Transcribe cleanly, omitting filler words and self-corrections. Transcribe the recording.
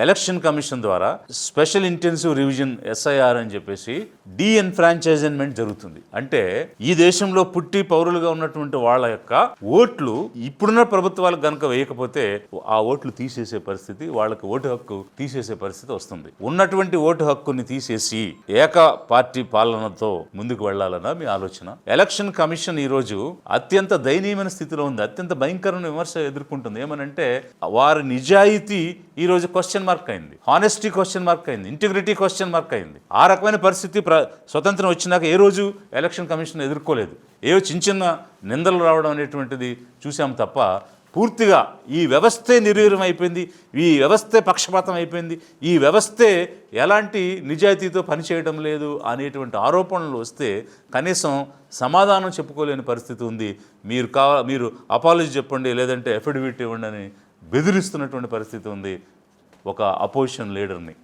Election commission ద్వారా special intensive revision SIR అని చెప్పేసి డీఎన్ఫ్రాంచైజ్మెంట్ జరుగుతుంది. అంటే ఈ దేశంలో పుట్టి పౌరులుగా ఉన్నటువంటి వాళ్ళ యొక్క ఓట్లు ఇప్పుడున్న ప్రభుత్వాలకు గనక వేయకపోతే ఆ ఓట్లు తీసేసే పరిస్థితి, వాళ్ళకి ఓటు హక్కు తీసేసే పరిస్థితి వస్తుంది. ఉన్నటువంటి ఓటు హక్కుని తీసేసి ఏక పార్టీ పాలనతో ముందుకు వెళ్లాలన్న మీ ఆలోచన. ఎలక్షన్ కమిషన్ ఈ రోజు అత్యంత దయనీయమైన స్థితిలో ఉంది, అత్యంత భయంకరమైన విమర్శ ఎదుర్కొంటుంది. ఏమనంటే వారి నిజాయితీ ఈ రోజు క్వశ్చన్ మార్క్ అయింది, హానెస్టీ క్వశ్చన్ మార్క్ అయింది, ఇంటిగ్రిటీ క్వశ్చన్ మార్క్ అయింది. ఆ రకమైన పరిస్థితి స్వతంత్రం వచ్చినాక ఏ రోజు ఎలక్షన్ కమిషన్ ఎదుర్కోలేదు. ఏవో చిన్న చిన్న నిందలు రావడం అనేటువంటిది చూసాం తప్ప పూర్తిగా ఈ వ్యవస్థే నిర్వీర్యం అయిపోయింది, ఈ వ్యవస్థే పక్షపాతం అయిపోయింది, ఈ వ్యవస్థే ఎలాంటి నిజాయితీతో పనిచేయడం లేదు అనేటువంటి ఆరోపణలు వస్తే కనీసం సమాధానం చెప్పుకోలేని పరిస్థితి ఉంది. మీరు అపాలజీ చెప్పండి, లేదంటే అఫిడవిట్ ఇవ్వండి అని బెదిరిస్తున్నటువంటి పరిస్థితి ఉంది ఒక అపోజిషన్ లీడర్ని.